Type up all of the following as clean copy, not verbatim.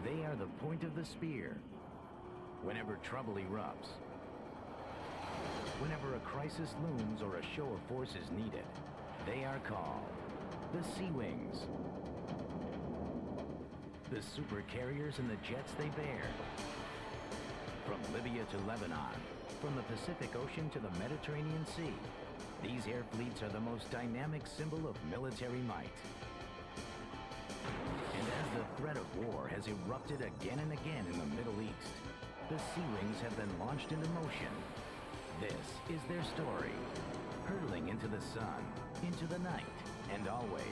They are the point of the spear. Whenever trouble erupts, whenever a crisis looms or a show of force is needed, they are called the Sea Wings. The super carriers and the jets they bear. From Libya to Lebanon, from the Pacific Ocean to the Mediterranean Sea, these air fleets are the most dynamic symbol of military might. And as the threat of war has erupted again and again in the Middle East, the Sea Wings have been launched into motion. This is their story, hurtling into the sun, into the night, and always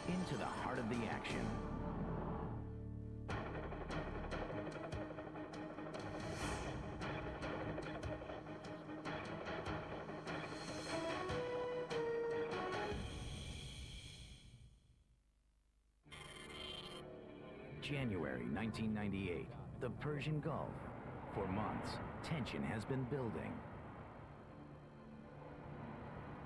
into the heart of the action. January 1998, the Persian Gulf. For months, tension has been building.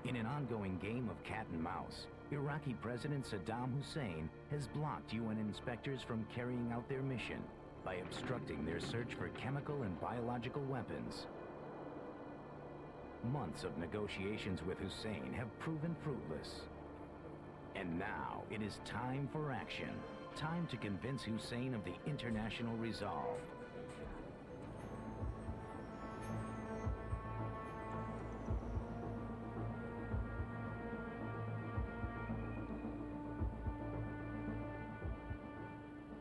In an ongoing game of cat and mouse, Iraqi President Saddam Hussein has blocked UN inspectors from carrying out their mission by obstructing their search for chemical and biological weapons. Months of negotiations with Hussein have proven fruitless. And now it is time for action. Time to convince Hussein of the international resolve.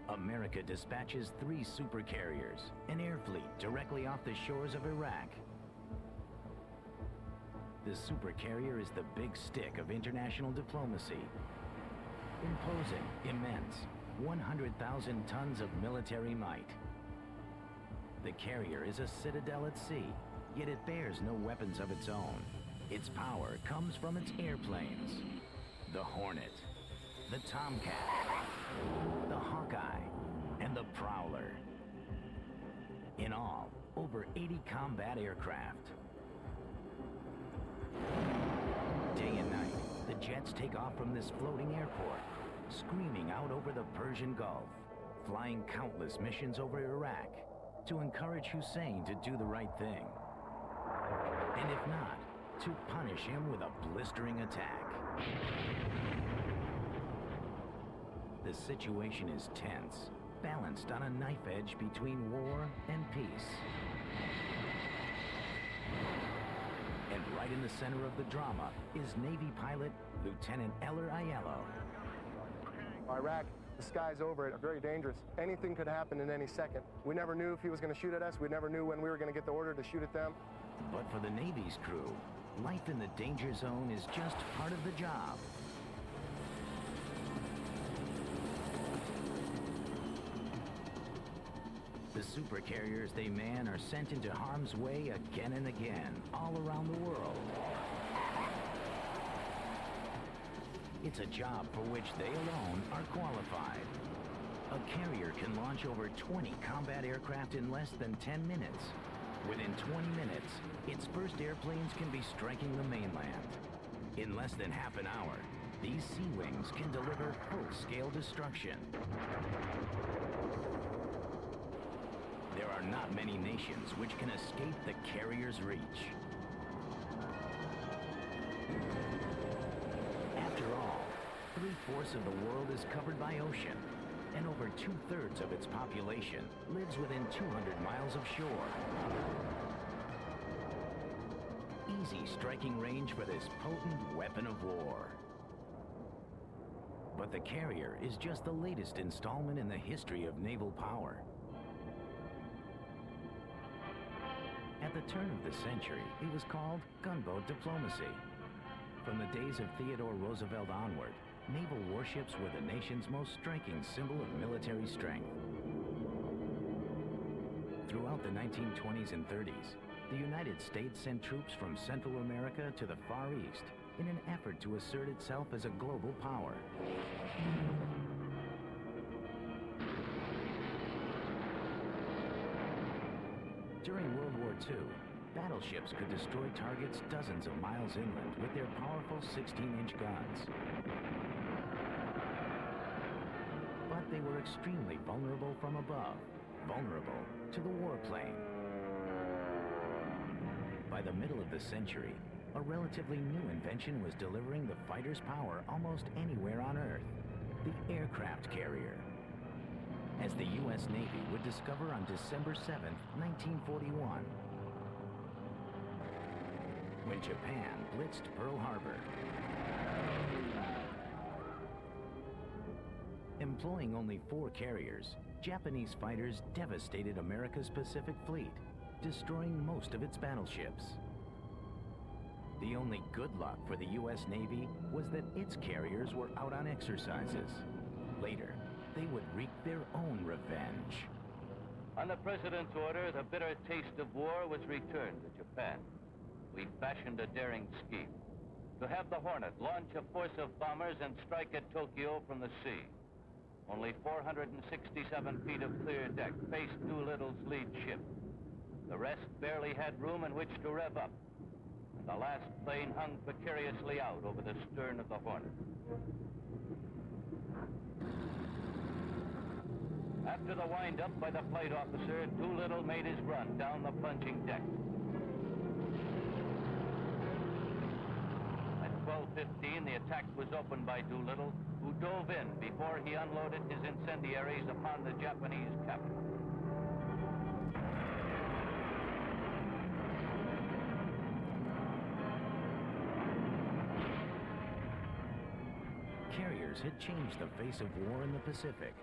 America dispatches 3 supercarriers, an air fleet directly off the shores of Iraq. The supercarrier is the big stick of international diplomacy. Imposing, immense, 100,000 tons of military might. The carrier is a citadel at sea, yet it bears no weapons of its own. Its power comes from its airplanes. The Hornet, the Tomcat, the Hawkeye, and the Prowler. In all, over 80 combat aircraft. Day and night, the jets take off from this floating airport, screaming out over the Persian Gulf, flying countless missions over Iraq to encourage Hussein to do the right thing. And if not, to punish him with a blistering attack. The situation is tense, balanced on a knife edge between war and peace. And right in the center of the drama is Navy pilot Lieutenant Eller Aiello. Iraq, the skies over it are very dangerous. Anything could happen in any second. We never knew if he was going to shoot at us. We never knew when we were going to get the order to shoot at them. But for the Navy's crew, life in the danger zone is just part of the job. The supercarriers they man are sent into harm's way again and again, all around the world. It's a job for which they alone are qualified. A carrier can launch over 20 combat aircraft in less than 10 minutes. Within 20 minutes, its first airplanes can be striking the mainland. In less than half an hour, these Sea Wings can deliver full-scale destruction. There are not many nations which can escape the carrier's reach. After all, 3/4 of the world is covered by ocean, and over 2/3 of its population lives within 200 miles of shore. Easy striking range for this potent weapon of war. But the carrier is just the latest installment in the history of naval power. At the turn of the century, it was called gunboat diplomacy. From the days of Theodore Roosevelt onward, naval warships were the nation's most striking symbol of military strength. Throughout the 1920s and 30s, the United States sent troops from Central America to the Far East in an effort to assert itself as a global power. During World War II, battleships could destroy targets dozens of miles inland with their powerful 16-inch guns. But they were extremely vulnerable from above, vulnerable to the warplane. By the middle of the century, a relatively new invention was delivering the fighter's power almost anywhere on Earth: the aircraft carrier. As the U.S. Navy would discover on December 7, 1941, when Japan blitzed Pearl Harbor. Employing only 4 carriers, Japanese fighters devastated America's Pacific Fleet, destroying most of its battleships. The only good luck for the U.S. Navy was that its carriers were out on exercises. Later, they would wreak their own revenge. On the President's order, the bitter taste of war was returned to Japan. We fashioned a daring scheme to have the Hornet launch a force of bombers and strike at Tokyo from the sea. Only 467 feet of clear deck faced Doolittle's lead ship. The rest barely had room in which to rev up, and the last plane hung precariously out over the stern of the Hornet. After the wind-up by the flight officer, Doolittle made his run down the plunging deck. At 12:15, the attack was opened by Doolittle, who dove in before he unloaded his incendiaries upon the Japanese captain. Carriers had changed the face of war in the Pacific.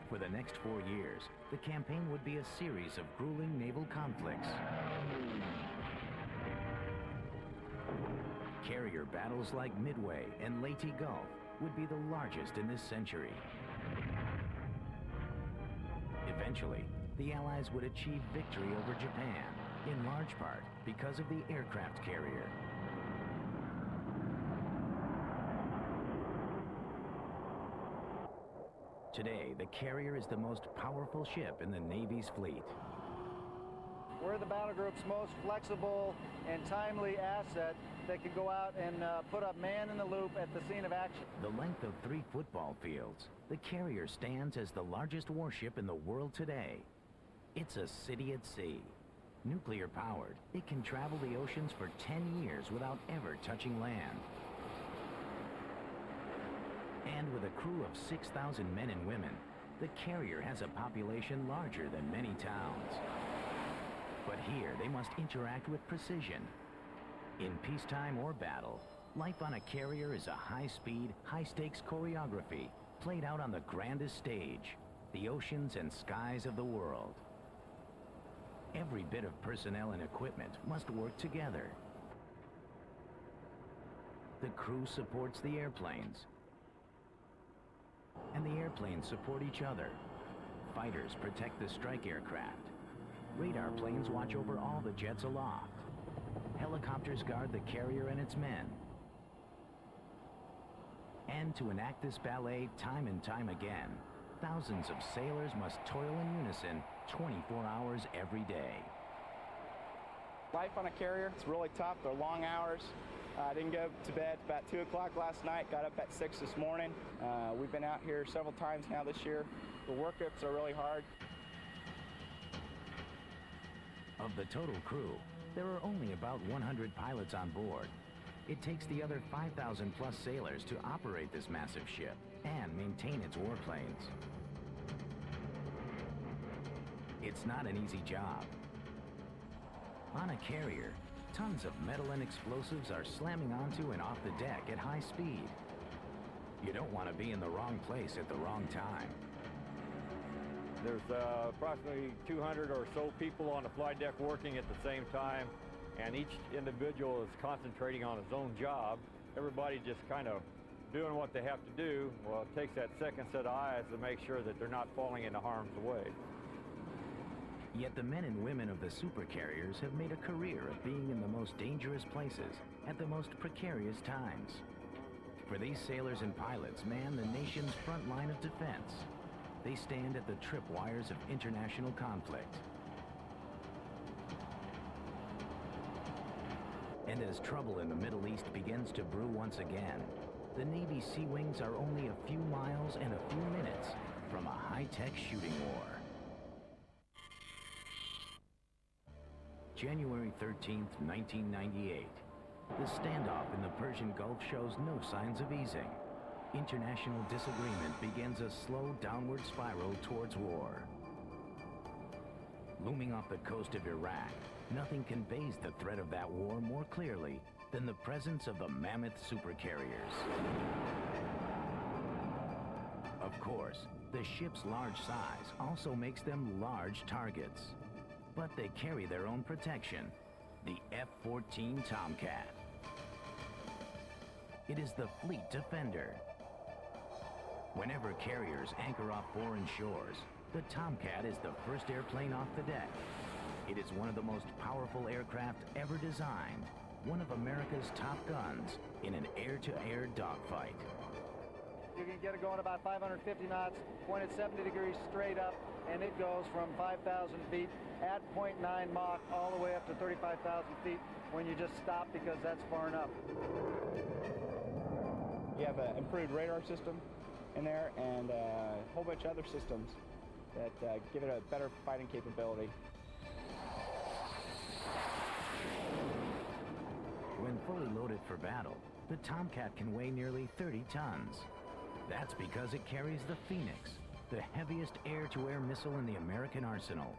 For the next 4 years, the campaign would be a series of grueling naval conflicts. Carrier battles like Midway and Leyte Gulf would be the largest in this century. Eventually, the Allies would achieve victory over Japan, in large part because of the aircraft carrier. Today, the carrier is the most powerful ship in the Navy's fleet. We're the battle group's most flexible and timely asset that can go out and put a man in the loop at the scene of action. The length of 3 football fields, the carrier stands as the largest warship in the world today. It's a city at sea. Nuclear powered, it can travel the oceans for 10 years without ever touching land. And with a crew of 6,000 men and women, the carrier has a population larger than many towns. But here, they must interact with precision. In peacetime or battle, life on a carrier is a high-speed, high-stakes choreography played out on the grandest stage, the oceans and skies of the world. Every bit of personnel and equipment must work together. The crew supports the airplanes, and the airplanes support each other. Fighters protect the strike aircraft. Radar planes watch over all the jets aloft. Helicopters guard the carrier and its men. And to enact this ballet time and time again, thousands of sailors must toil in unison 24 hours every day. Life on a carrier, it's really tough. They're long hours. I didn't go to bed about 2 o'clock last night, got up at 6 this morning. We've been out here several times now this year. The workups are really hard. Of the total crew, there are only about 100 pilots on board. It takes the other 5,000 plus sailors to operate this massive ship and maintain its warplanes. It's not an easy job. On a carrier, tons of metal and explosives are slamming onto and off the deck at high speed. You don't want to be in the wrong place at the wrong time. There's approximately 200 or so people on the flight deck working at the same time, and each individual is concentrating on his own job. Everybody just kind of doing what they have to do. Well, it takes that second set of eyes to make sure that they're not falling into harm's way. Yet the men and women of the supercarriers have made a career of being in the most dangerous places at the most precarious times. For these sailors and pilots man the nation's front line of defense. They stand at the tripwires of international conflict. And as trouble in the Middle East begins to brew once again, the Navy Sea Wings are only a few miles and a few minutes from a high-tech shooting war. January 13th, 1998. The standoff in the Persian Gulf shows no signs of easing. International disagreement begins a slow downward spiral towards war. Looming off the coast of Iraq, nothing conveys the threat of that war more clearly than the presence of the mammoth supercarriers. Of course, the ship's large size also makes them large targets. But they carry their own protection, the F-14 Tomcat. It is the fleet defender. Whenever carriers anchor off foreign shores, the Tomcat is the first airplane off the deck. It is one of the most powerful aircraft ever designed, one of America's top guns in an air-to-air dogfight. You can get it going about 550 knots, pointed 70 degrees straight up, and it goes from 5,000 feet at 0.9 Mach all the way up to 35,000 feet when you just stop because that's far enough. You have an improved radar system in there and a whole bunch of other systems that give it a better fighting capability. When fully loaded for battle, the Tomcat can weigh nearly 30 tons. That's because it carries the Phoenix, the heaviest air-to-air missile in the American arsenal.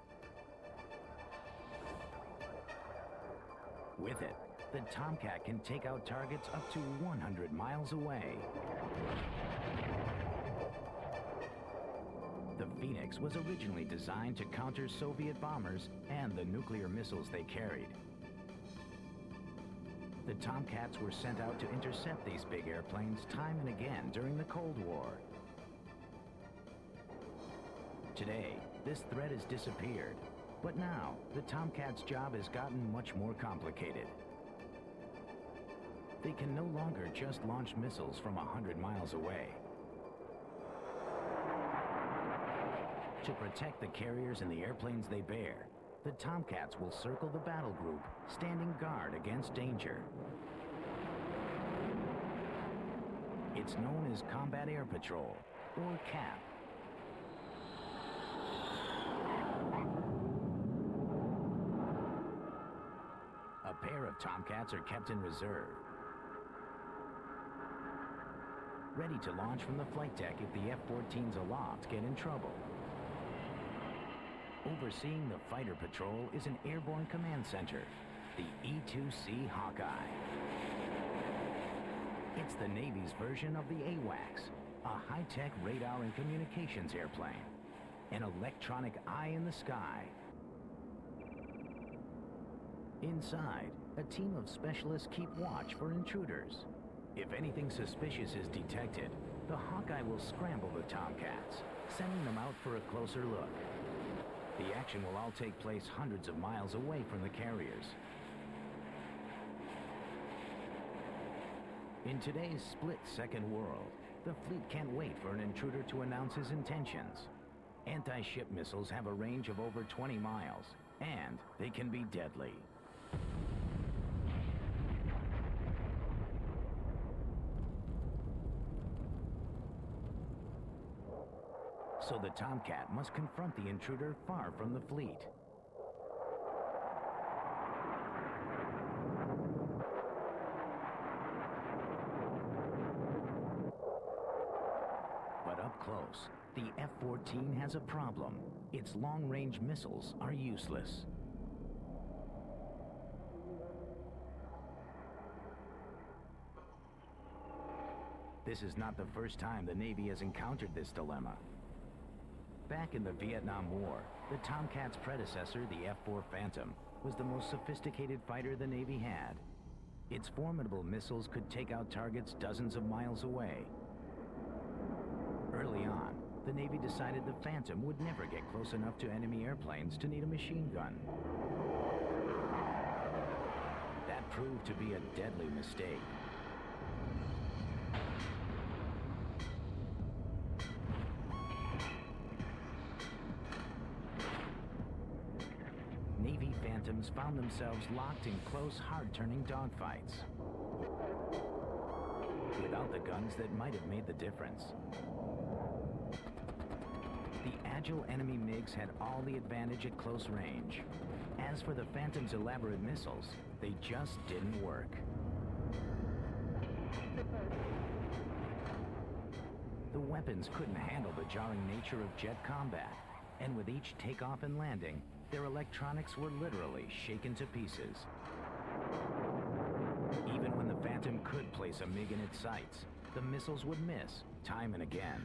With it, the Tomcat can take out targets up to 100 miles away. The Phoenix was originally designed to counter Soviet bombers and the nuclear missiles they carried. The Tomcats were sent out to intercept these big airplanes time and again during the Cold War. Today, this threat has disappeared, but now the Tomcat's job has gotten much more complicated. They can no longer just launch missiles from 100 miles away. To protect the carriers and the airplanes they bear, the Tomcats will circle the battle group, standing guard against danger. It's known as Combat Air Patrol, or CAP. A pair of Tomcats are kept in reserve, ready to launch from the flight deck if the F-14s aloft get in trouble. Overseeing the fighter patrol is an airborne command center, the E-2C Hawkeye. It's the Navy's version of the AWACS, a high-tech radar and communications airplane, an electronic eye in the sky. Inside, a team of specialists keep watch for intruders. If anything suspicious is detected, the Hawkeye will scramble the Tomcats, sending them out for a closer look. The action will all take place hundreds of miles away from the carriers. In today's split-second world, the fleet can't wait for an intruder to announce his intentions. Anti-ship missiles have a range of over 20 miles, and they can be deadly. So the Tomcat must confront the intruder far from the fleet. But up close, the F-14 has a problem. Its long-range missiles are useless. This is not the first time the Navy has encountered this dilemma. Back in the Vietnam War, the Tomcat's predecessor, the F-4 Phantom, was the most sophisticated fighter the Navy had. Its formidable missiles could take out targets dozens of miles away. Early on, the Navy decided the Phantom would never get close enough to enemy airplanes to need a machine gun. That proved to be a deadly mistake. Navy Phantoms found themselves locked in close, hard-turning dogfights. Without the guns that might have made the difference. The agile enemy MiGs had all the advantage at close range. As for the Phantom's elaborate missiles, they just didn't work. The weapons couldn't handle the jarring nature of jet combat, and with each takeoff and landing, their electronics were literally shaken to pieces. Even when the Phantom could place a MiG in its sights, the missiles would miss time and again.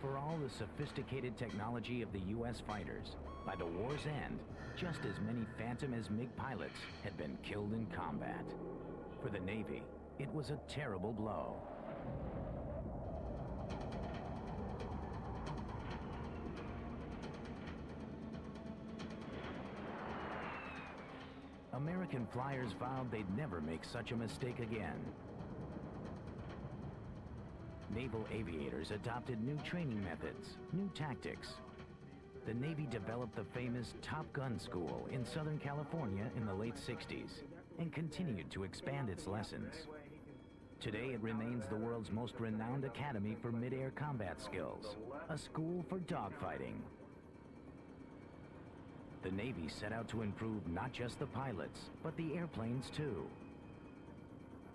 For all the sophisticated technology of the U.S. fighters, by the war's end, just as many Phantom as MiG pilots had been killed in combat. For the Navy, it was a terrible blow. American flyers vowed they'd never make such a mistake again. Naval aviators adopted new training methods, new tactics. The Navy developed the famous Top Gun School in Southern California in the late 60s and continued to expand its lessons. Today it remains the world's most renowned academy for mid-air combat skills, a school for dogfighting. The Navy set out to improve not just the pilots, but the airplanes too.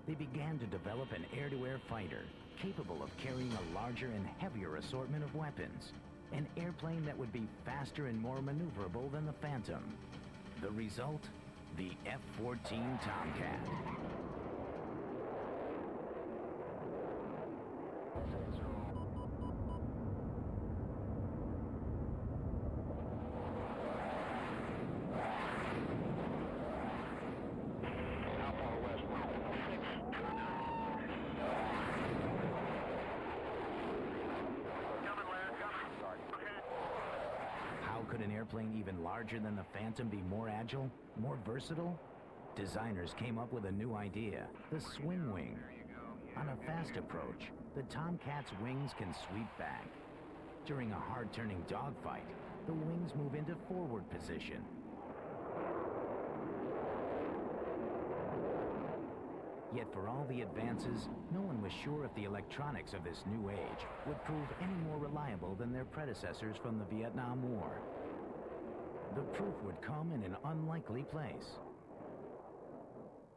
They began to develop an air-to-air fighter capable of carrying a larger and heavier assortment of weapons, an airplane that would be faster and more maneuverable than the Phantom. The result? The F-14 Tomcat. Could an airplane even larger than the Phantom be more agile, more versatile? Designers came up with a new idea, the swing wing. On a fast approach, the Tomcat's wings can sweep back. During a hard-turning dogfight, the wings move into forward position. Yet for all the advances, no one was sure if the electronics of this new age would prove any more reliable than their predecessors from the Vietnam War. The proof would come in an unlikely place.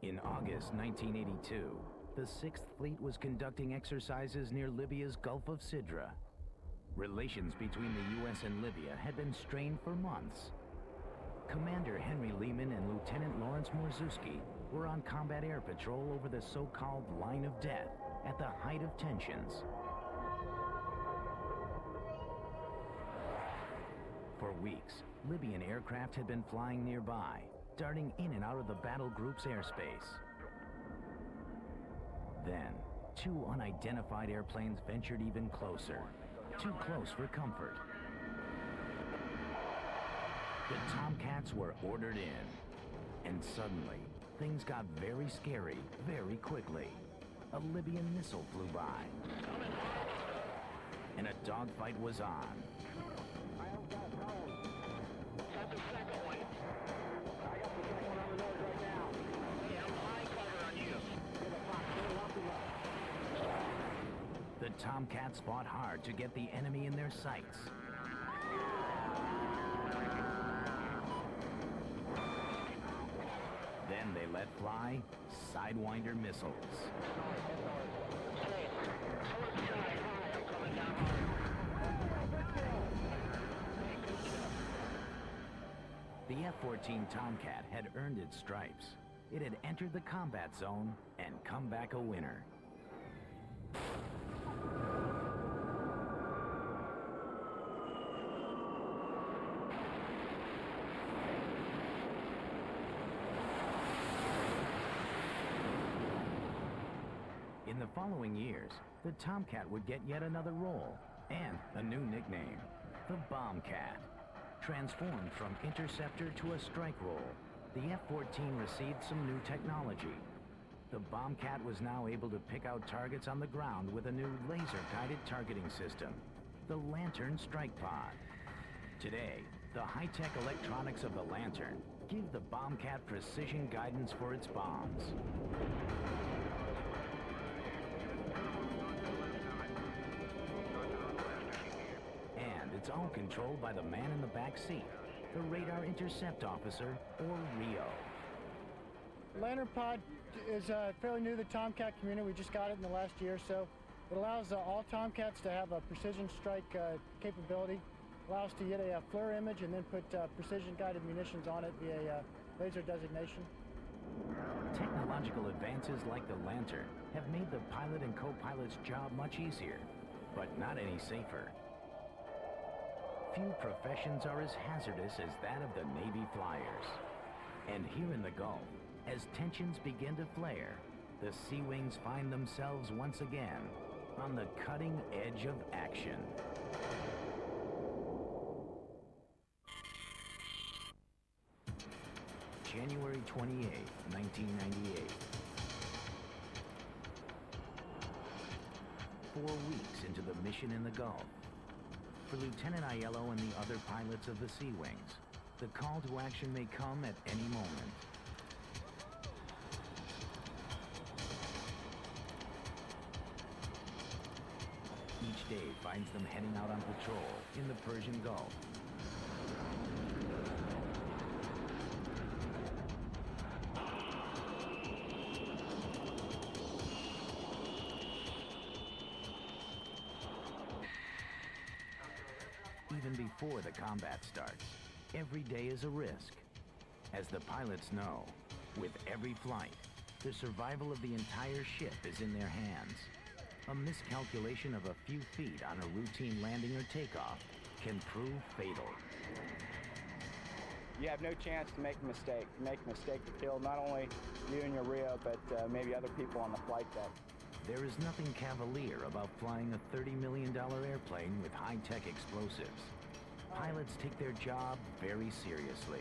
In August 1982, the 6th Fleet was conducting exercises near Libya's Gulf of Sidra. Relations between the U.S. and Libya had been strained for months. Commander Henry Lehman and Lieutenant Lawrence Morzewski were on combat air patrol over the so-called Line of Death at the height of tensions. For weeks, Libyan aircraft had been flying nearby, darting in and out of the battle group's airspace. Then, 2 unidentified airplanes ventured even closer, too close for comfort. The Tomcats were ordered in, and suddenly, things got very scary very quickly. A Libyan missile flew by, and a dogfight was on. The Tomcats fought hard to get the enemy in their sights. Then they let fly Sidewinder missiles. The F-14 Tomcat had earned its stripes. It had entered the combat zone and come back a winner. In the following years, the Tomcat would get yet another role and a new nickname, the Bombcat. Transformed from interceptor to a strike role, the F-14 received some new technology. The Bombcat was now able to pick out targets on the ground with a new laser-guided targeting system, the Lantern Strike Pod. Today, the high-tech electronics of the Lantern give the Bombcat precision guidance for its bombs. And It's all controlled by the man in the back seat, the radar intercept officer, or RIO. Lantern Pod is fairly new to the Tomcat community. We just got it in the last year or so. It allows all Tomcats to have a precision strike capability. Allows to get a FLIR image and then put precision guided munitions on it via laser designation. Technological advances like the Lantern have made the pilot and co-pilot's job much easier, but not any safer. Few professions are as hazardous as that of the Navy flyers. And here in the Gulf, as tensions begin to flare, the Sea Wings find themselves once again on the cutting edge of action. January 28, 1998. 4 weeks into the mission in the Gulf, for Lieutenant Aiello and the other pilots of the Sea Wings, the call to action may come at any moment. Each day finds them heading out on patrol in the Persian Gulf. Even before the combat starts, every day is a risk. As the pilots know, with every flight, the survival of the entire ship is in their hands. A miscalculation of a few feet on a routine landing or takeoff can prove fatal. You have no chance to make a mistake. You make a mistake to kill not only you and your RIO, but maybe other people on the flight deck. There is nothing cavalier about flying a $30 million airplane with high-tech explosives. Pilots take their job very seriously.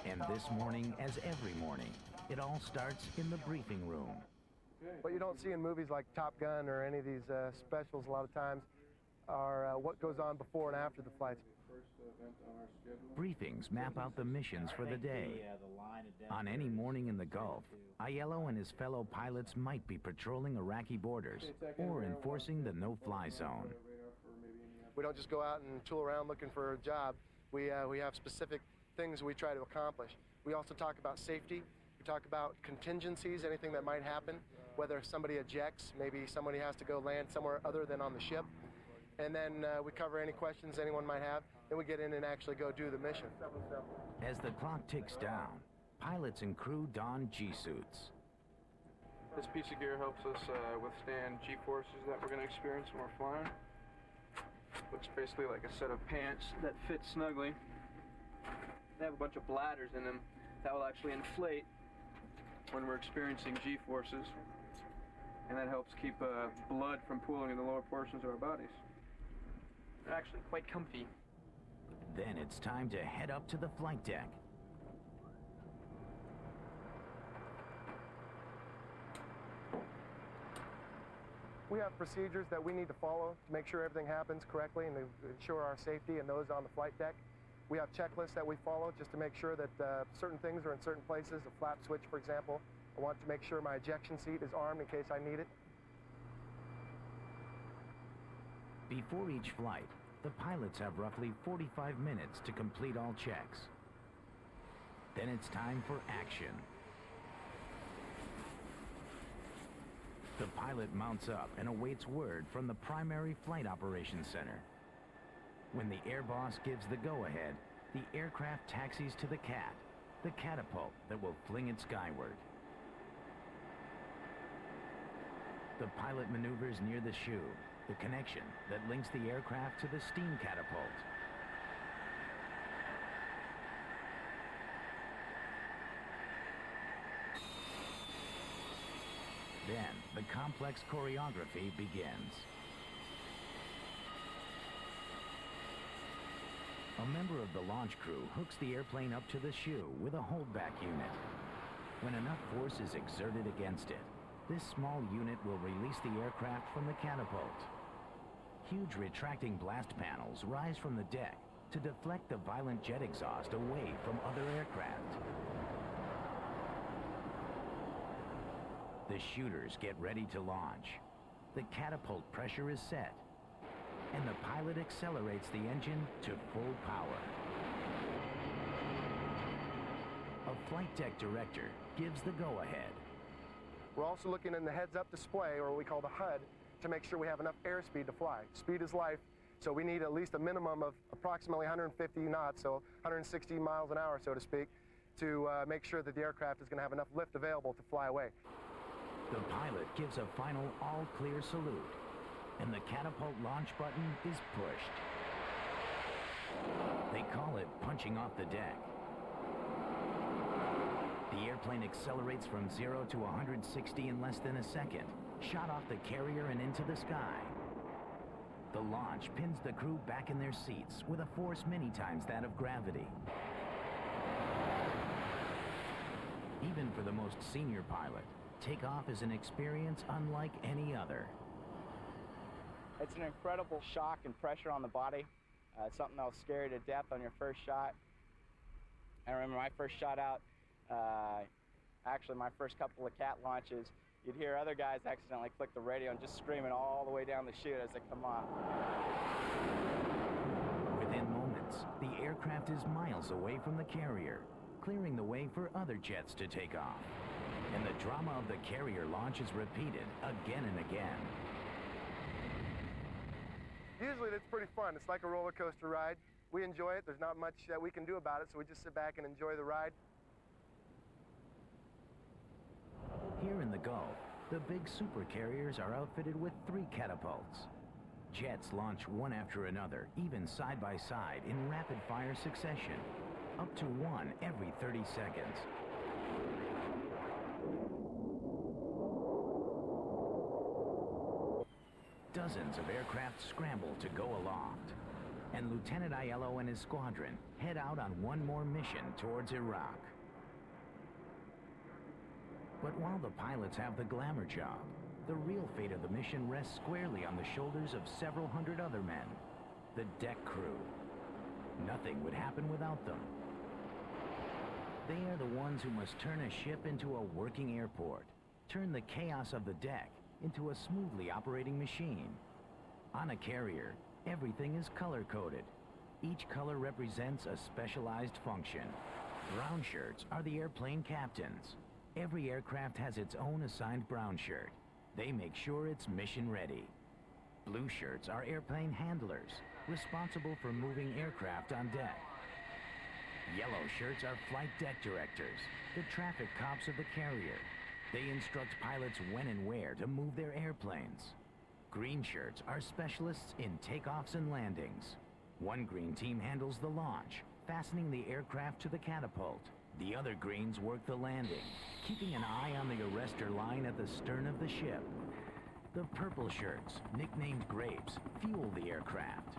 And this morning, as every morning, it all starts in the briefing room. What you don't see in movies like Top Gun or any of these specials a lot of times are what goes on before and after the flights. Briefings map out the missions for the day. On any morning in the Gulf, Aiello and his fellow pilots might be patrolling Iraqi borders or enforcing the no-fly zone. We don't just go out and tool around looking for a job. We have specific things we try to accomplish. We also talk about safety. We talk about contingencies, anything that might happen, whether somebody ejects, maybe somebody has to go land somewhere other than on the ship. And then we cover any questions anyone might have. Then we get in and actually go do the mission. As the clock ticks down, pilots and crew don G-suits. This piece of gear helps us withstand G-forces that we're going to experience when we're flying. Looks basically like a set of pants that fit snugly. They have a bunch of bladders in them that will actually inflate when we're experiencing G-forces. And that helps keep blood from pooling in the lower portions of our bodies. They're actually quite comfy. Then it's time to head up to the flight deck. We have procedures that we need to follow to make sure everything happens correctly and to ensure our safety and those on the flight deck. We have checklists that we follow just to make sure that certain things are in certain places. A flap switch, for example. I want to make sure my ejection seat is armed in case I need it. Before each flight, the pilots have roughly 45 minutes to complete all checks. Then it's time for action. The pilot mounts up and awaits word from the primary flight operations center. When the air boss gives the go-ahead, the aircraft taxis to the CAT, the catapult that will fling it skyward. The pilot maneuvers near the shoe, the connection that links the aircraft to the steam catapult. Then, the complex choreography begins. A member of the launch crew hooks the airplane up to the shoe with a holdback unit. When enough force is exerted against it, this small unit will release the aircraft from the catapult. Huge retracting blast panels rise from the deck to deflect the violent jet exhaust away from other aircraft. The shooters get ready to launch. The catapult pressure is set. and the pilot accelerates the engine to full power. A flight deck director gives the go-ahead. We're also looking in the heads-up display, or what we call the HUD, to make sure we have enough airspeed to fly. Speed is life, so we need at least a minimum of approximately 150 knots, so 160 miles an hour, so to speak, to make sure that the aircraft is going to have enough lift available to fly away. The pilot gives a final all-clear salute, and the catapult launch button is pushed. They call it punching off the deck. The airplane accelerates from 0 to 160 in less than a second, shot off the carrier and into the sky. The launch pins the crew back in their seats with a force many times that of gravity. Even for the most senior pilot, takeoff is an experience unlike any other. It's an incredible shock and pressure on the body. It's something that'll scare you to death on your first shot. I remember my first shot out, actually my first couple of cat launches, you'd hear other guys accidentally click the radio and just screaming all the way down the chute as they come off. Within moments, the aircraft is miles away from the carrier, clearing the way for other jets to take off. And the drama of the carrier launch is repeated again and again. Usually it's pretty fun. It's like a roller coaster ride. We enjoy it. There's not much that we can do about it, so we just sit back and enjoy the ride. Here in the Gulf, the big supercarriers are outfitted with 3 catapults. Jets launch one after another, even side by side, in rapid-fire succession, up to one every 30 seconds. Dozens of aircraft scramble to go aloft, and Lieutenant Aiello and his squadron head out on one more mission towards Iraq. But while the pilots have the glamour job, the real fate of the mission rests squarely on the shoulders of several hundred other men, the deck crew. Nothing would happen without them. They are the ones who must turn a ship into a working airport, turn the chaos of the deck into a smoothly operating machine. On a carrier, everything is color-coded. Each color represents a specialized function. Brown shirts are the airplane captains. Every aircraft has its own assigned brown shirt. They make sure it's mission ready. Blue shirts are airplane handlers, responsible for moving aircraft on deck. Yellow shirts are flight deck directors, the traffic cops of the carrier. They instruct pilots when and where to move their airplanes. Green shirts are specialists in takeoffs and landings. One green team handles the launch, fastening the aircraft to the catapult. The other greens work the landing, keeping an eye on the arrestor line at the stern of the ship. The purple shirts, nicknamed grapes, fuel the aircraft.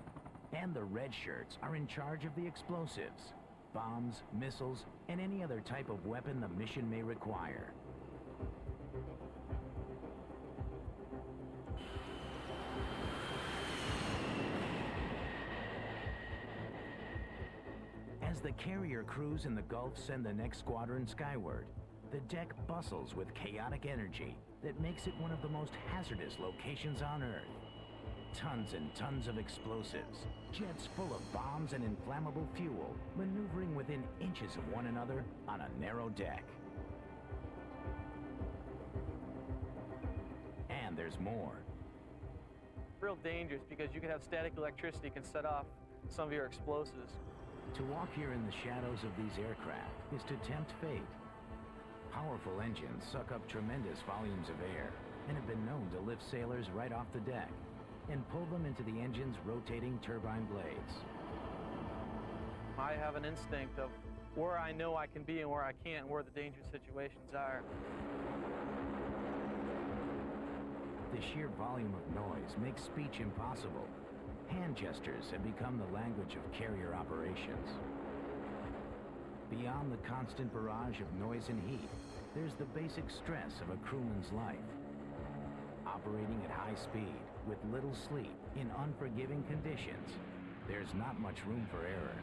And the red shirts are in charge of the explosives, bombs, missiles, and any other type of weapon the mission may require. As the carrier crews in the Gulf send the next squadron skyward, the deck bustles with chaotic energy that makes it one of the most hazardous locations on Earth. Tons and tons of explosives, jets full of bombs and inflammable fuel, maneuvering within inches of one another on a narrow deck. And there's more. Real dangerous because you can have static electricity can set off some of your explosives. To walk here in the shadows of these aircraft is to tempt fate. Powerful engines suck up tremendous volumes of air and have been known to lift sailors right off the deck and pull them into the engine's rotating turbine blades. I have an instinct of where I know I can be and where I can't, and where the dangerous situations are. The sheer volume of noise makes speech impossible. Hand gestures have become the language of carrier operations. Beyond the constant barrage of noise and heat, there's the basic stress of a crewman's life. Operating at high speed, with little sleep, in unforgiving conditions, there's not much room for error.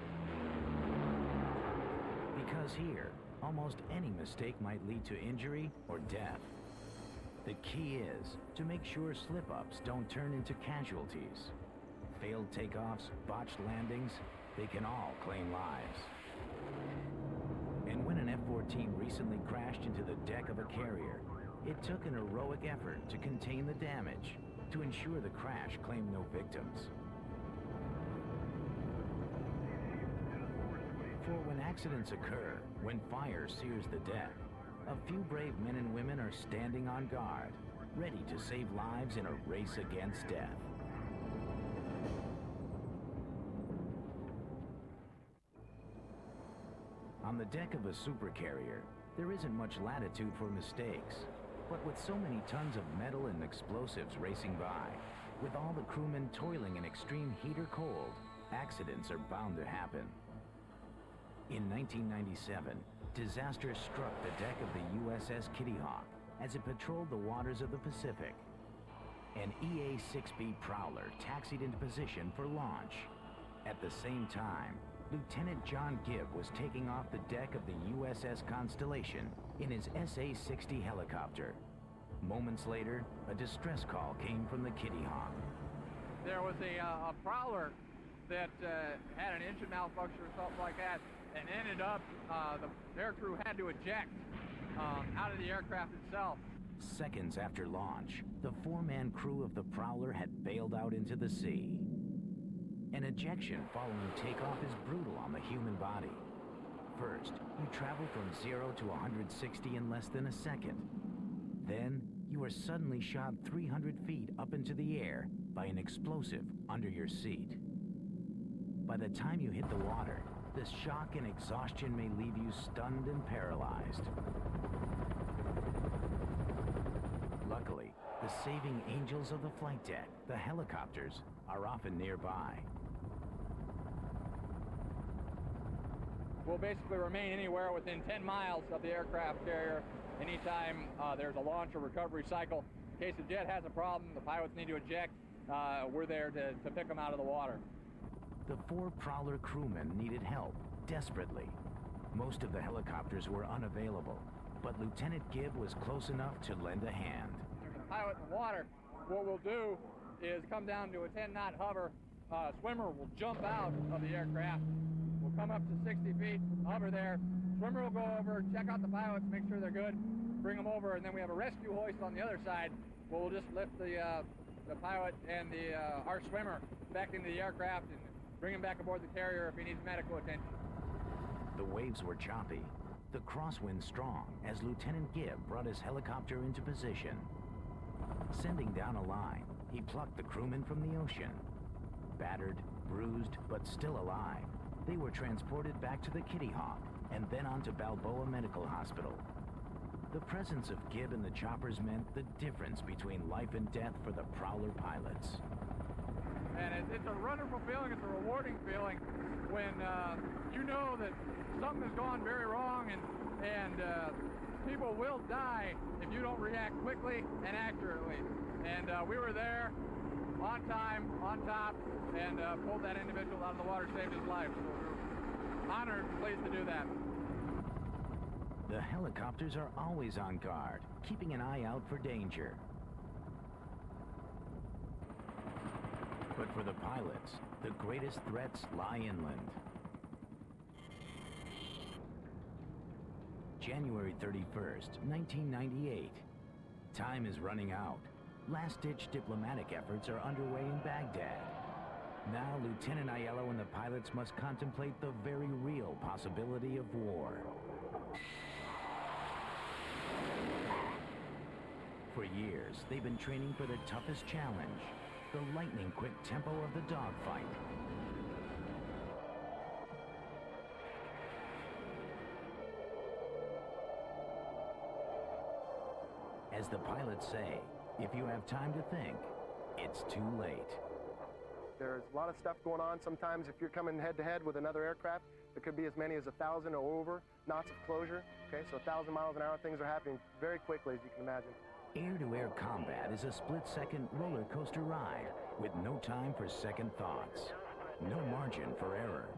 Because here, almost any mistake might lead to injury or death. The key is to make sure slip-ups don't turn into casualties. failed takeoffs, botched landings, they can all claim lives. And when an F-14 recently crashed into the deck of a carrier, it took an heroic effort to contain the damage, to ensure the crash claimed no victims. For when accidents occur, when fire sears the deck, a few brave men and women are standing on guard, ready to save lives in a race against death. On the deck of a supercarrier, there isn't much latitude for mistakes. But with so many tons of metal and explosives racing by, with all the crewmen toiling in extreme heat or cold, accidents are bound to happen. In 1997, disaster struck the deck of the USS Kitty Hawk as it patrolled the waters of the Pacific. An EA-6B Prowler taxied into position for launch. At the same time, Lieutenant John Gibb was taking off the deck of the USS Constellation in his SA-60 helicopter. Moments later, a distress call came from the Kitty Hawk. There was a Prowler that had an engine malfunction or something like that, and ended up, the air crew had to eject out of the aircraft itself. Seconds after launch, the four-man crew of the Prowler had bailed out into the sea. An ejection following takeoff is brutal on the human body. First, you travel from 0 to 160 in less than a second. Then, you are suddenly shot 300 feet up into the air by an explosive under your seat. By the time you hit the water, the shock and exhaustion may leave you stunned and paralyzed. Luckily, the saving angels of the flight deck, the helicopters, are often nearby. Will basically remain anywhere within 10 miles of the aircraft carrier anytime there's a launch or recovery cycle. In case the jet has a problem, the pilots need to eject, we're there to pick them out of the water. The four Prowler crewmen needed help, desperately. Most of the helicopters were unavailable, but Lieutenant Gibb was close enough to lend a hand. There's a pilot in the water. What we'll do is come down to a 10-knot hover. Swimmer will jump out of the aircraft. We'll come up to 60 feet, hover there. Swimmer will go over, check out the pilots, make sure they're good, bring them over, and then we have a rescue hoist on the other side where we'll just lift the pilot and our swimmer back into the aircraft and bring him back aboard the carrier if he needs medical attention. The waves were choppy, the crosswind strong as Lieutenant Gibb brought his helicopter into position. Sending down a line, he plucked the crewmen from the ocean. Battered, bruised, but still alive, they were transported back to the Kitty Hawk and then on to Balboa Medical Hospital. The presence of Gibb and the choppers meant the difference between life and death for the Prowler pilots. And it's a wonderful feeling, it's a rewarding feeling when you know that something has gone very wrong and people will die if you don't react quickly and accurately. And we were there on time, on top, and pulled that individual out of the water, saved his life. So we were honored and pleased to do that. The helicopters are always on guard, keeping an eye out for danger. But for the pilots, the greatest threats lie inland. January 31st, 1998. Time is running out. Last-ditch diplomatic efforts are underway in Baghdad. Now, Lieutenant Aiello and the pilots must contemplate the very real possibility of war. For years, they've been training for the toughest challenge, the lightning-quick tempo of the dogfight. As the pilots say, if you have time to think, it's too late. There's a lot of stuff going on. Sometimes if you're coming head-to-head with another aircraft, there could be as many as 1,000 or over knots of closure. Okay, so 1,000 miles an hour, things are happening very quickly, as you can imagine. Air-to-air combat is a split-second roller coaster ride with no time for second thoughts, no margin for error.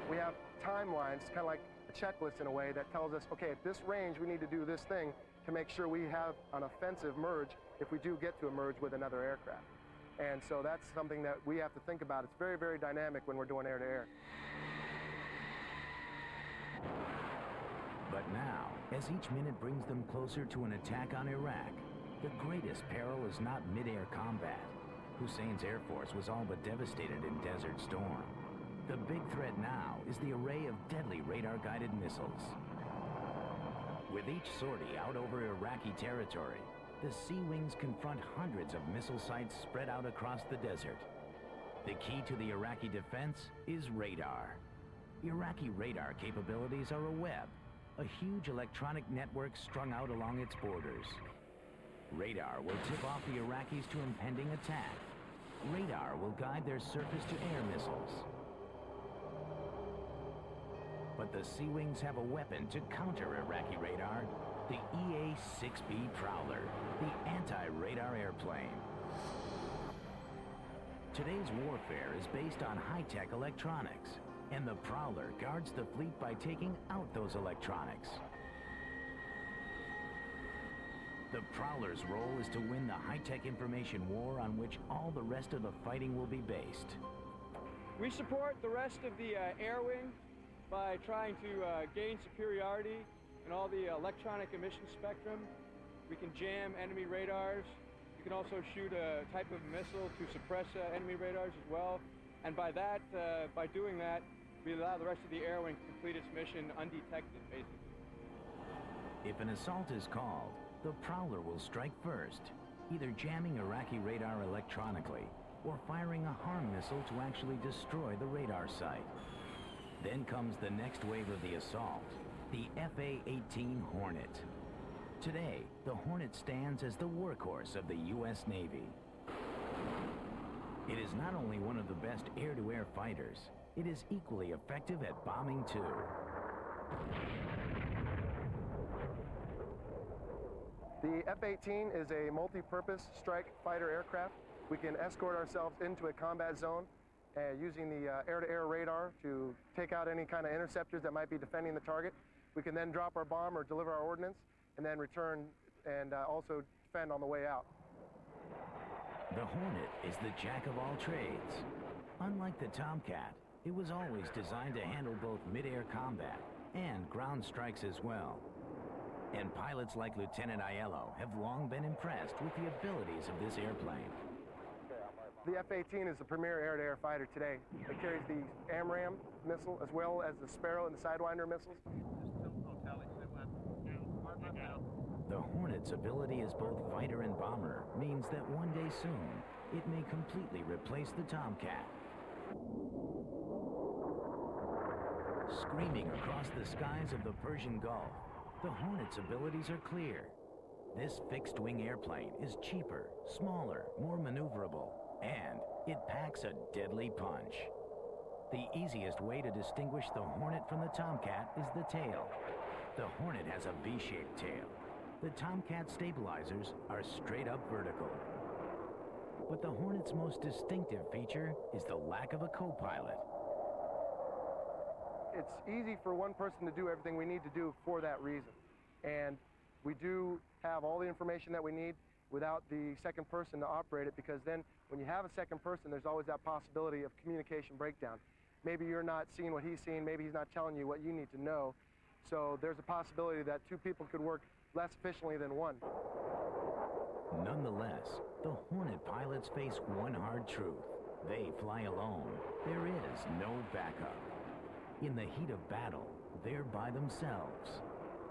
We have timelines, kind of like a checklist in a way, that tells us, okay, at this range we need to do this thing to make sure we have an offensive merge if we do get to emerge with another aircraft. And so that's something that we have to think about. It's very, very dynamic when we're doing air-to-air. But now, as each minute brings them closer to an attack on Iraq, the greatest peril is not mid-air combat. Hussein's Air Force was all but devastated in Desert Storm. The big threat now is the array of deadly radar-guided missiles. With each sortie out over Iraqi territory, the Sea Wings confront hundreds of missile sites spread out across the desert. The key to the Iraqi defense is radar. Iraqi radar capabilities are a web, a huge electronic network strung out along its borders. Radar will tip off the Iraqis to impending attack. Radar will guide their surface-to-air missiles. But the Sea Wings have a weapon to counter Iraqi radar, the EA-6B Prowler, the anti-radar airplane. Today's warfare is based on high-tech electronics, and the Prowler guards the fleet by taking out those electronics. The Prowler's role is to win the high-tech information war on which all the rest of the fighting will be based. We support the rest of the air wing by trying to gain superiority in all the electronic emission spectrum. We can jam enemy radars. We can also shoot a type of missile to suppress enemy radars as well. And by doing that, we allow the rest of the air wing to complete its mission undetected, basically. If an assault is called, the Prowler will strike first, either jamming Iraqi radar electronically or firing a harm missile to actually destroy the radar site. Then comes the next wave of the assault, the FA-18 Hornet. Today, the Hornet stands as the workhorse of the U.S. Navy. It is not only one of the best air-to-air fighters, it is equally effective at bombing too. The F-18 is a multi-purpose strike fighter aircraft. We can escort ourselves into a combat zone using the air-to-air radar to take out any kind of interceptors that might be defending the target. We can then drop our bomb or deliver our ordnance and then return and also defend on the way out. The Hornet is the jack of all trades. Unlike the Tomcat, it was always designed to handle both mid-air combat and ground strikes as well. And pilots like Lieutenant Aiello have long been impressed with the abilities of this airplane. The F-18 is the premier air-to-air fighter today. It carries the AMRAAM missile as well as the Sparrow and the Sidewinder missiles. The Hornet's ability as both fighter and bomber means that one day soon, it may completely replace the Tomcat. Screaming across the skies of the Persian Gulf, the Hornet's abilities are clear. This fixed-wing airplane is cheaper, smaller, more maneuverable, and it packs a deadly punch. The easiest way to distinguish the Hornet from the Tomcat is the tail. The Hornet has a V-shaped tail. The Tomcat stabilizers are straight up vertical. But the Hornet's most distinctive feature is the lack of a co-pilot. It's easy for one person to do everything we need to do for that reason. And we do have all the information that we need without the second person to operate it, because then when you have a second person, there's always that possibility of communication breakdown. Maybe you're not seeing what he's seeing, maybe he's not telling you what you need to know. So there's a possibility that two people could work less efficiently than one. Nonetheless, the Hornet pilots face one hard truth. They fly alone. There is no backup. In the heat of battle, they're by themselves.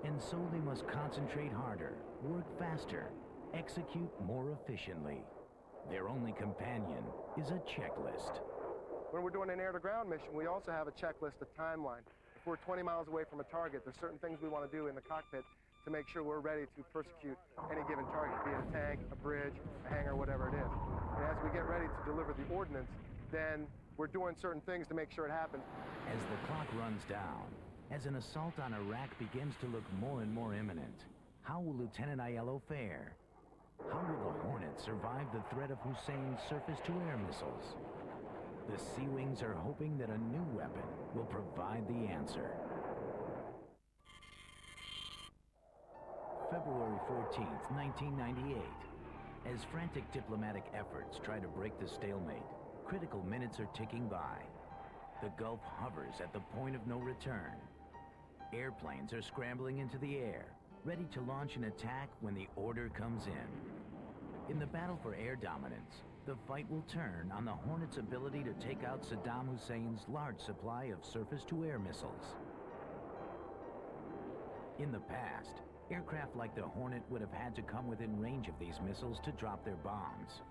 And so they must concentrate harder, work faster, execute more efficiently. Their only companion is a checklist. When we're doing an air-to-ground mission, we also have a checklist, a timeline. If we're 20 miles away from a target, there's certain things we want to do in the cockpit to make sure we're ready to persecute any given target, be it a tank, a bridge, a hangar, whatever it is. And as we get ready to deliver the ordnance, then we're doing certain things to make sure it happens. As the clock runs down, as an assault on Iraq begins to look more and more imminent, how will Lieutenant Aiello fare? How will the Hornet survive the threat of Hussein's surface-to-air missiles? The Sea Wings are hoping that a new weapon will provide the answer. February 14th, 1998. As frantic diplomatic efforts try to break the stalemate, critical minutes are ticking by. The Gulf hovers at the point of no return. Airplanes are scrambling into the air, ready to launch an attack when the order comes in. In the battle for air dominance, the fight will turn on the Hornet's ability to take out Saddam Hussein's large supply of surface-to-air missiles. In the past, aircraft like the Hornet would have had to come within range of these missiles to drop their bombs.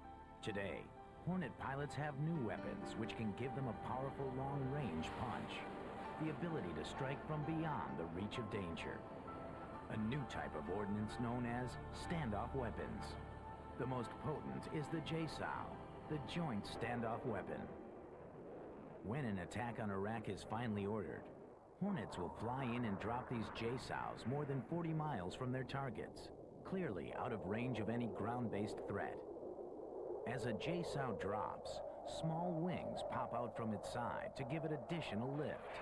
Today, Hornet pilots have new weapons which can give them a powerful long-range punch, the ability to strike from beyond the reach of danger. A new type of ordnance known as standoff weapons. The most potent is the JSOW, the Joint Standoff Weapon. When an attack on Iraq is finally ordered, Hornets will fly in and drop these JSOWs more than 40 miles from their targets, clearly out of range of any ground-based threat. As a JSOW drops, small wings pop out from its side to give it additional lift.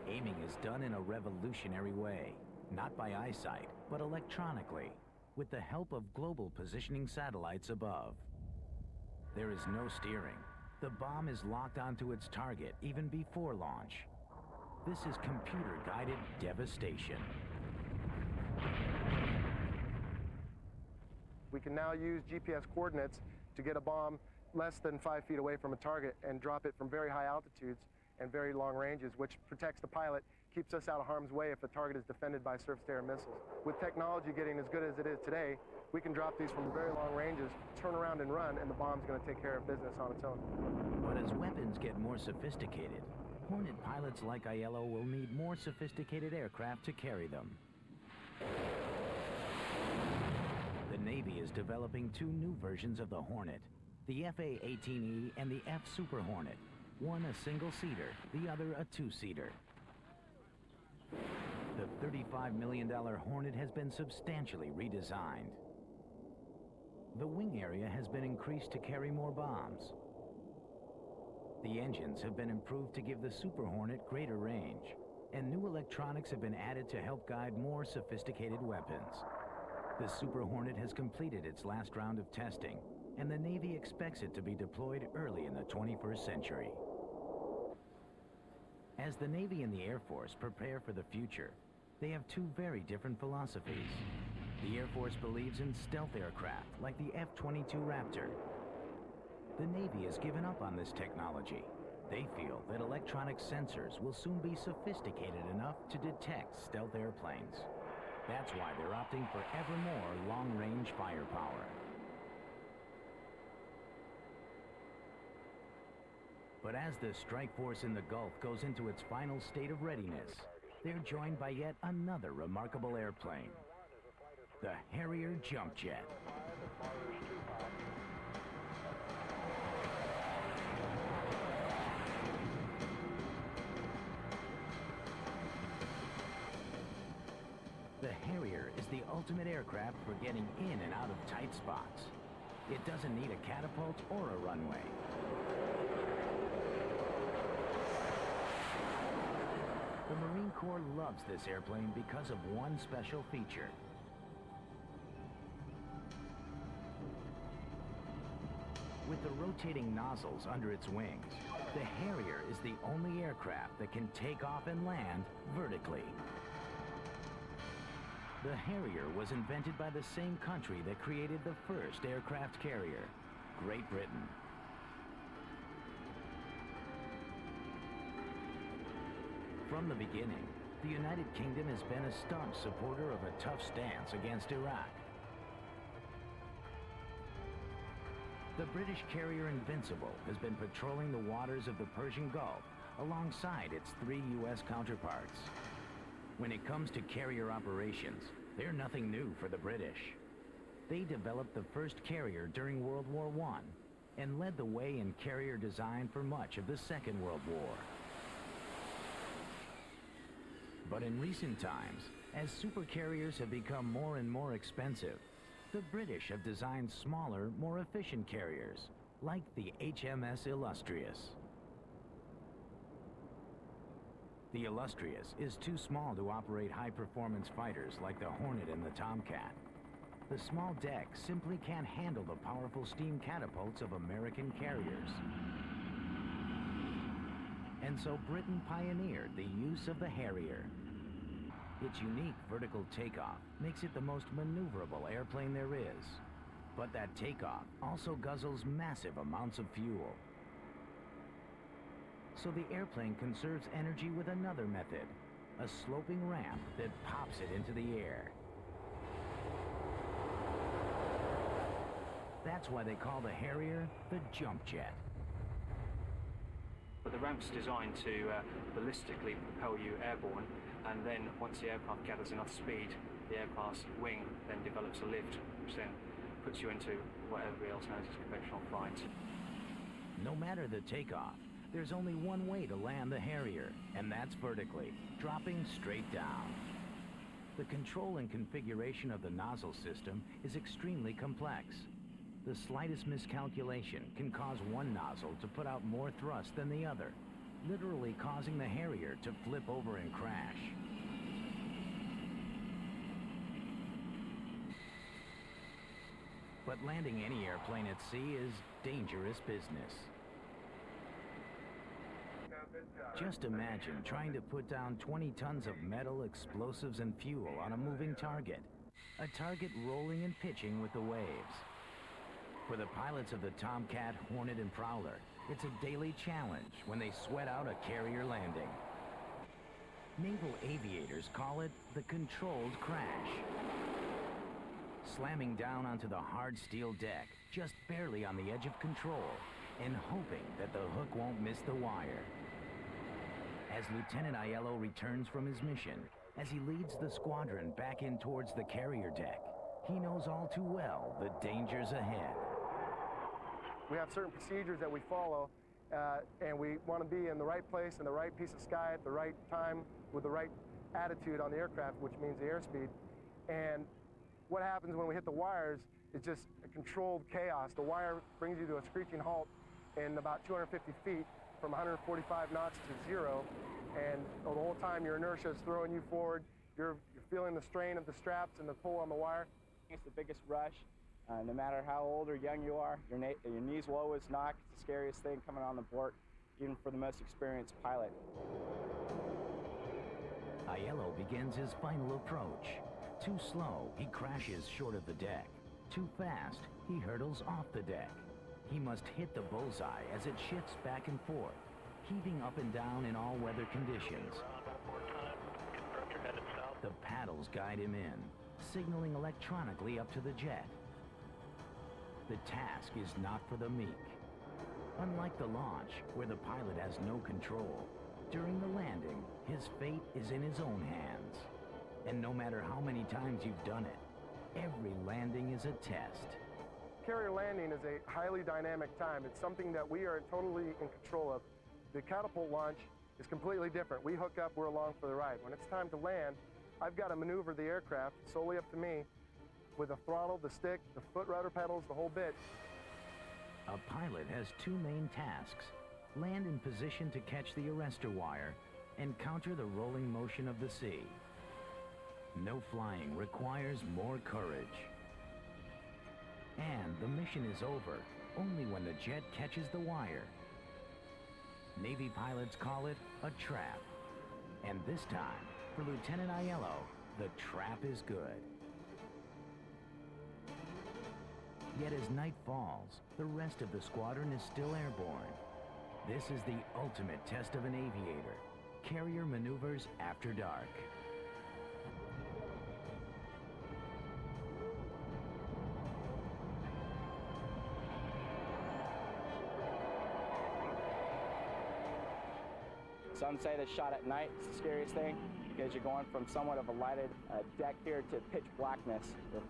Aiming is done in a revolutionary way, not by eyesight, but electronically, with the help of global positioning satellites above. There is no steering. The bomb is locked onto its target even before launch. This is computer-guided devastation. We can now use GPS coordinates to get a bomb less than 5 feet away from a target and drop it from very high altitudes and very long ranges, which protects the pilot, keeps us out of harm's way if the target is defended by surface-to-air missiles. With technology getting as good as it is today, we can drop these from very long ranges, turn around and run, and the bomb's going to take care of business on its own. But as weapons get more sophisticated, Hornet pilots like Aiello will need more sophisticated aircraft to carry them. The Navy is developing two new versions of the Hornet, the FA-18E and the F-Super Hornet, one a single-seater, the other a two-seater. The $35 million Hornet has been substantially redesigned. The wing area has been increased to carry more bombs. The engines have been improved to give the Super Hornet greater range, and new electronics have been added to help guide more sophisticated weapons. The Super Hornet has completed its last round of testing, and the Navy expects it to be deployed early in the 21st century. As the Navy and the Air Force prepare for the future, they have two very different philosophies. The Air Force believes in stealth aircraft like the F-22 Raptor. The Navy has given up on this technology. They feel that electronic sensors will soon be sophisticated enough to detect stealth airplanes. That's why they're opting for ever more long-range firepower. But as the strike force in the Gulf goes into its final state of readiness, they're joined by yet another remarkable airplane, the Harrier Jump Jet. The Harrier is the ultimate aircraft for getting in and out of tight spots. It doesn't need a catapult or a runway. The Marine Corps loves this airplane because of one special feature. With the rotating nozzles under its wings, the Harrier is the only aircraft that can take off and land vertically. The Harrier was invented by the same country that created the first aircraft carrier, Great Britain. From the beginning, the United Kingdom has been a staunch supporter of a tough stance against Iraq. The British carrier Invincible has been patrolling the waters of the Persian Gulf alongside its three U.S. counterparts. When it comes to carrier operations, they're nothing new for the British. They developed the first carrier during World War I and led the way in carrier design for much of the Second World War. But in recent times, as supercarriers have become more and more expensive, the British have designed smaller, more efficient carriers, like the HMS Illustrious. The Illustrious is too small to operate high-performance fighters like the Hornet and the Tomcat. The small deck simply can't handle the powerful steam catapults of American carriers. And so Britain pioneered the use of the Harrier. Its unique vertical takeoff makes it the most maneuverable airplane there is. But that takeoff also guzzles massive amounts of fuel. So the airplane conserves energy with another method, a sloping ramp that pops it into the air. That's why they call the Harrier the jump jet. But the ramp's designed to ballistically propel you airborne, and then once the aircraft gathers enough speed, the aircraft's wing then develops a lift, which then puts you into what everybody else knows as conventional flight. No matter the takeoff, there's only one way to land the Harrier, and that's vertically, dropping straight down. The control and configuration of the nozzle system is extremely complex. The slightest miscalculation can cause one nozzle to put out more thrust than the other, literally causing the Harrier to flip over and crash. But landing any airplane at sea is dangerous business. Just imagine trying to put down 20 tons of metal, explosives, and fuel on a moving target. A target rolling and pitching with the waves. For the pilots of the Tomcat, Hornet, and Prowler, it's a daily challenge when they sweat out a carrier landing. Naval aviators call it the controlled crash. Slamming down onto the hard steel deck, just barely on the edge of control, and hoping that the hook won't miss the wire. As Lieutenant Aiello returns from his mission, as he leads the squadron back in towards the carrier deck, he knows all too well the dangers ahead. We have certain procedures that we follow, and we want to be in the right place, in the right piece of sky at the right time, with the right attitude on the aircraft, which means the airspeed. And what happens when we hit the wires is just a controlled chaos. The wire brings you to a screeching halt in about 250 feet from 145 knots to 0, and the whole time your inertia is throwing you forward. You're feeling the strain of the straps and the pull on the wire. It's the biggest rush. No matter how old or young you are, your knees will always knock. It's the scariest thing coming on the board, even for the most experienced pilot. Aiello begins his final approach. Too slow, he crashes short of the deck. Too fast, he hurtles off the deck. He must hit the bullseye as it shifts back and forth, heaving up and down in all weather conditions. The paddles guide him in, signaling electronically up to the jet. The task is not for the meek. Unlike the launch, where the pilot has no control, during the landing, his fate is in his own hands. And no matter how many times you've done it, every landing is a test. Carrier landing is a highly dynamic time. It's something that we are totally in control of. The catapult launch is completely different. We hook up, we're along for the ride. When it's time to land, I've got to maneuver the aircraft, solely up to me, with the throttle, the stick, the foot rudder pedals, the whole bit. A pilot has two main tasks: land in position to catch the arrestor wire and counter the rolling motion of the sea. No flying requires more courage. And the mission is over only when the jet catches the wire. Navy pilots call it a trap. And this time, for Lieutenant Aiello, the trap is good. Yet as night falls, the rest of the squadron is still airborne. This is the ultimate test of an aviator. Carrier maneuvers after dark. Some say the shot at night is the scariest thing because you're going from somewhat of a lighted deck here to pitch blackness with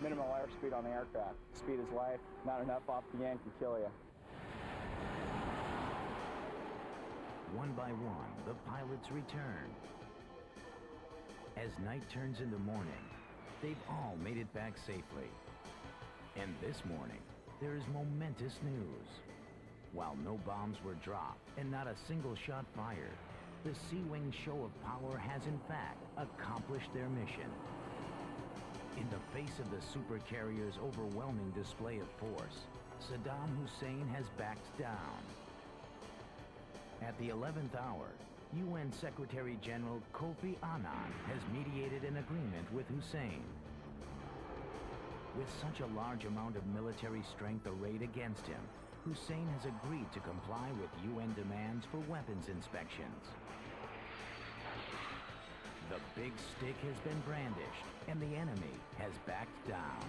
minimal airspeed on the aircraft. Speed is life. Not enough off the end can kill you. One by one, the pilots return. As night turns into morning, they've all made it back safely. And this morning, there is momentous news. While no bombs were dropped and not a single shot fired, the Sea Wing show of power has in fact accomplished their mission. In the face of the supercarrier's overwhelming display of force, Saddam Hussein has backed down. At the 11th hour, UN Secretary General Kofi Annan has mediated an agreement with Hussein. With such a large amount of military strength arrayed against him, Hussein has agreed to comply with UN demands for weapons inspections. The big stick has been brandished, and the enemy has backed down.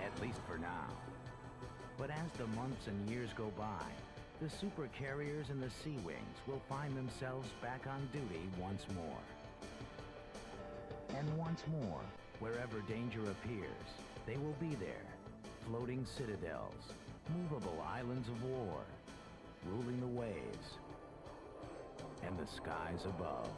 At least for now. But as the months and years go by, the supercarriers and the Sea Wings will find themselves back on duty once more. And once more, wherever danger appears, they will be there, floating citadels, movable islands of war, ruling the waves and the skies above.